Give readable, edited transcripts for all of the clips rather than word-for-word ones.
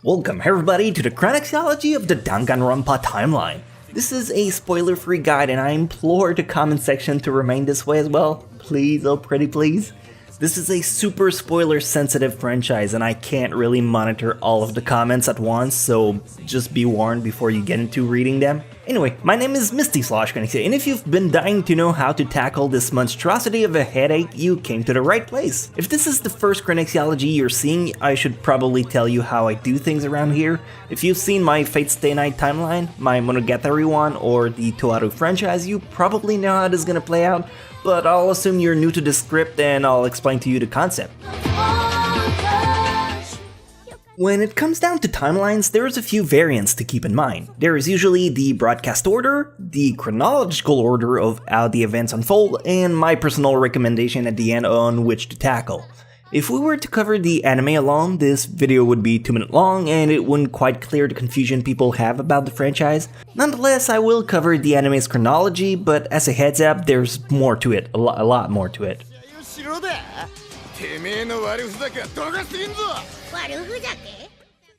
Welcome everybody to the Chronexialogy of the Danganronpa timeline. This is a spoiler-free guide and I implore the comment section to remain this way as well. Please, oh pretty please. This is a super spoiler-sensitive franchise and I can't really monitor all of the comments at once, so just be warned before you get into reading them. Anyway, my name is Misty/Chronexialogy, and if you've been dying to know how to tackle this monstrosity of a headache, you came to the right place. If this is the first Chronexialogy you're seeing, I should probably tell you how I do things around here. If you've seen my Fate Stay Night timeline, my Monogatari one, or the Toaru franchise, you probably know how this is gonna play out, but I'll assume you're new to the script and I'll explain to you the concept. When it comes down to timelines, there's a few variants to keep in mind. There is usually the broadcast order, the chronological order of how the events unfold, and my personal recommendation at the end on which to tackle. If we were to cover the anime alone, this video would be 2 minutes long and it wouldn't quite clear the confusion people have about the franchise. Nonetheless, I will cover the anime's chronology, but as a heads up, there's more to it, a lot more to it.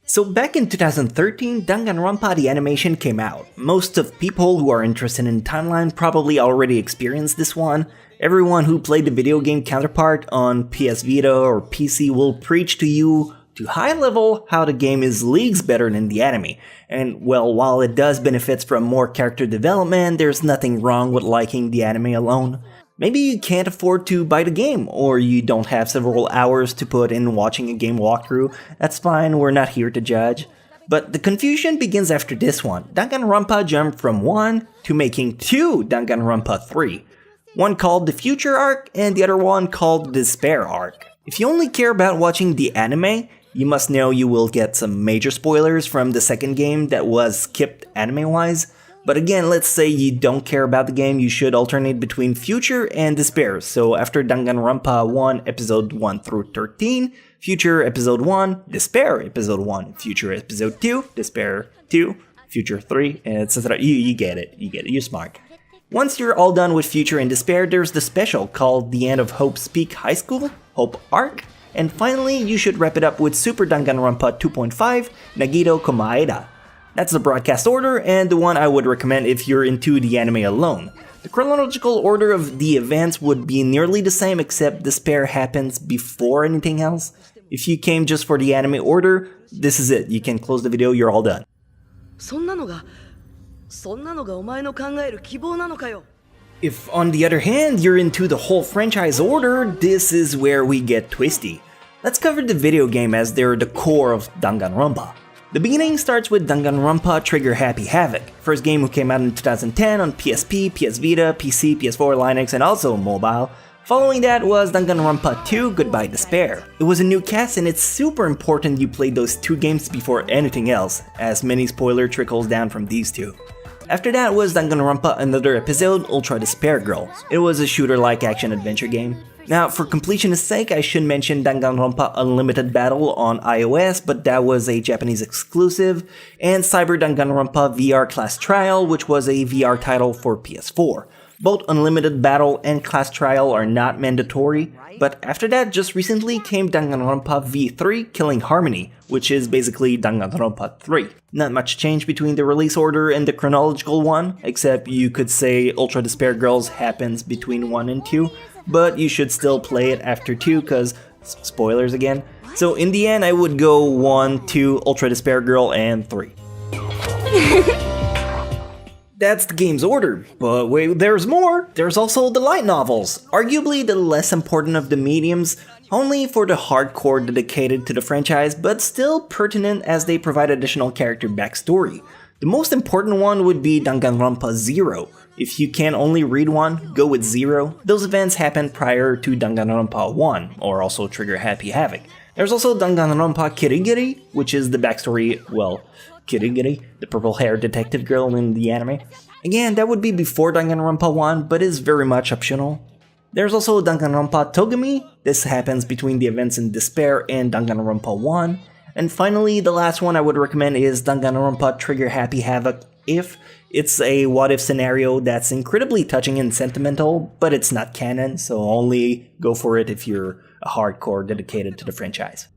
So back in 2013, Danganronpa the animation came out. Most of people who are interested in timeline probably already experienced this one. Everyone who played the video game counterpart on PS Vita or PC will preach to you to high level how the game is leagues better than the anime. And well, while it does benefit from more character development, there's nothing wrong with liking the anime alone. Maybe you can't afford to buy the game, or you don't have several hours to put in watching a game walkthrough. That's fine, we're not here to judge. But the confusion begins after this one. Danganronpa jumped from 1 to making 2 Danganronpa 3. One called the Future Arc, and the other one called the Despair Arc. If you only care about watching the anime, you must know you will get some major spoilers from the second game that was skipped anime-wise. But again, let's say you don't care about the game, you should alternate between Future and Despair. So after Danganronpa 1, Episode 1 through 13, Future Episode 1, Despair Episode 1, Future Episode 2, Despair 2, Future 3, etc. You get it, you're smart. Once you're all done with Future and Despair, there's the special called The End of Hope's Peak High School, Hope Arc, and finally you should wrap it up with Super Danganronpa 2.5, Nagito Komaeda. That's the broadcast order, and the one I would recommend if you're into the anime alone. The chronological order of the events would be nearly the same, except Despair happens before anything else. If you came just for the anime order, this is it. You can close the video, you're all done. If on the other hand, you're into the whole franchise order, this is where we get twisty. Let's cover the video game as they're the core of Danganronpa. The beginning starts with Danganronpa Trigger Happy Havoc, first game who came out in 2010 on PSP, PS Vita, PC, PS4, Linux, and also mobile. Following that was Danganronpa 2 Goodbye Despair. It was a new cast and it's super important you played those 2 games before anything else, as many spoiler trickles down from these 2. After that was Danganronpa Another Episode Ultra Despair Girl. It was a shooter-like action-adventure game. Now, for completionist's sake, I should mention Danganronpa Unlimited Battle on iOS, but that was a Japanese exclusive, and Cyber Danganronpa VR Class Trial, which was a VR title for PS4. Both Unlimited Battle and Class Trial are not mandatory, but after that, just recently came Danganronpa V3 Killing Harmony, which is basically Danganronpa 3. Not much change between the release order and the chronological one, except you could say Ultra Despair Girls happens between 1 and 2, but you should still play it after 2 cause spoilers again. So in the end I would go 1, 2, Ultra Despair Girl, and 3. That's the game's order, but wait, there's more! There's also the light novels, arguably the less important of the mediums, only for the hardcore dedicated to the franchise, but still pertinent as they provide additional character backstory. The most important one would be Danganronpa 0. If you can only read one, go with 0. Those events happened prior to Danganronpa 1, or also Trigger Happy Havoc. There's also Danganronpa Kirigiri, which is the backstory, well, Kirigiri, the purple-haired detective girl in the anime. Again, that would be before Danganronpa 1, but is very much optional. There's also Danganronpa Togami. This happens between the events in Despair and Danganronpa 1. And finally, the last one I would recommend is Danganronpa Trigger Happy Havoc if it's a what-if scenario that's incredibly touching and sentimental, but it's not canon, so only go for it if you're a hardcore dedicated to the franchise.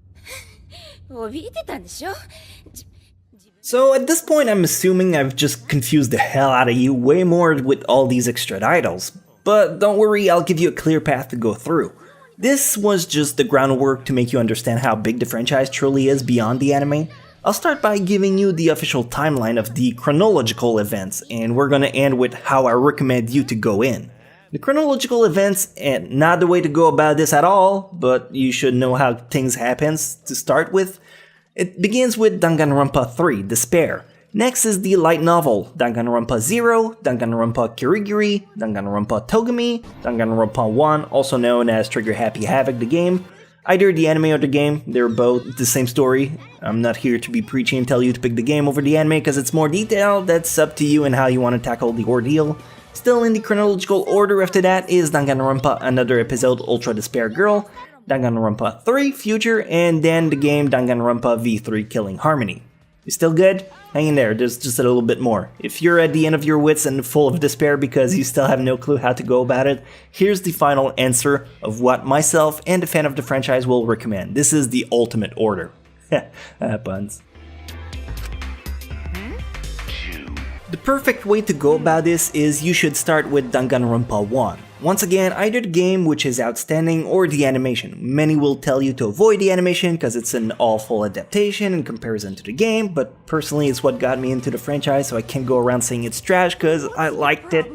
So at this point I'm assuming I've just confused the hell out of you way more with all these extra titles. But don't worry, I'll give you a clear path to go through. This was just the groundwork to make you understand how big the franchise truly is beyond the anime. I'll start by giving you the official timeline of the chronological events, and we're gonna end with how I recommend you to go in. The chronological events, and not the way to go about this at all, but you should know how things happen to start with. It begins with Danganronpa 3, Despair. Next is the light novel, Danganronpa 0, Danganronpa Kirigiri, Danganronpa Togami, Danganronpa 1, also known as Trigger Happy Havoc the game. Either the anime or the game, they're both the same story. I'm not here to be preachy and tell you to pick the game over the anime because it's more detailed, that's up to you and how you want to tackle the ordeal. Still in the chronological order after that is Danganronpa Another Episode Ultra Despair Girl, Danganronpa 3 Future, and then the game Danganronpa V3 Killing Harmony. You still good? Hang in there, there's just a little bit more. If you're at the end of your wits and full of despair because you still have no clue how to go about it, here's the final answer of what myself and a fan of the franchise will recommend. This is the ultimate order. Puns. The perfect way to go about this is you should start with Danganronpa 1. Once again, either the game, which is outstanding, or the animation. Many will tell you to avoid the animation because it's an awful adaptation in comparison to the game, but personally it's what got me into the franchise, so I can't go around saying it's trash because I liked it.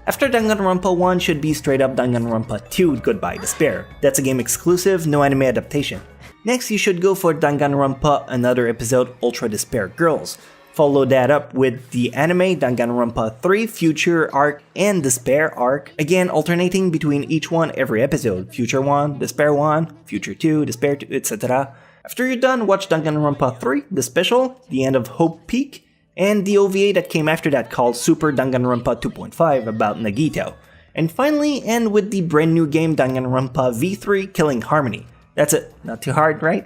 After Danganronpa 1 should be straight up Danganronpa 2 Goodbye Despair. That's a game exclusive, no anime adaptation. Next you should go for Danganronpa Another Episode Ultra Despair Girls. Follow that up with the anime Danganronpa 3 Future Arc and Despair Arc, again alternating between each one every episode, Future 1, Despair 1, Future 2, Despair 2, etc. After you're done, watch Danganronpa 3, the special, The End of Hope Peak, and the OVA that came after that called Super Danganronpa 2.5 about Nagito. And finally end with the brand new game Danganronpa V3 Killing Harmony. That's it, not too hard, right?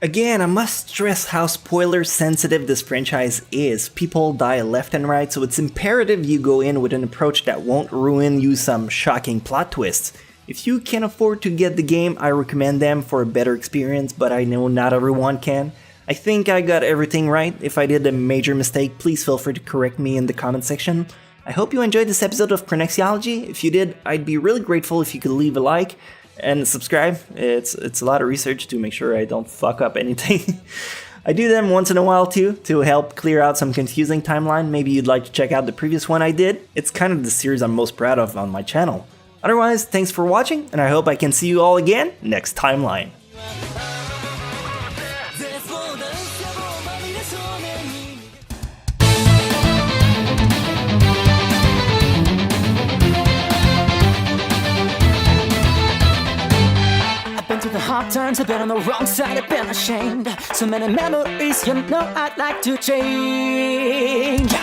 Again, I must stress how spoiler sensitive this franchise is. People die left and right, so it's imperative you go in with an approach that won't ruin you some shocking plot twists. If you can afford to get the game, I recommend them for a better experience, but I know not everyone can. I think I got everything right. If I did a major mistake, please feel free to correct me in the comment section. I hope you enjoyed this episode of Chronexialogy. If you did, I'd be really grateful if you could leave a like and subscribe. It's a lot of research to make sure I don't fuck up anything. I do them once in a while too, to help clear out some confusing timeline. Maybe you'd like to check out the previous one I did. It's kind of the series I'm most proud of on my channel. Otherwise, thanks for watching, and I hope I can see you all again next timeline. Hard times, I've been on the wrong side, I've been ashamed. So many memories, you know I'd like to change.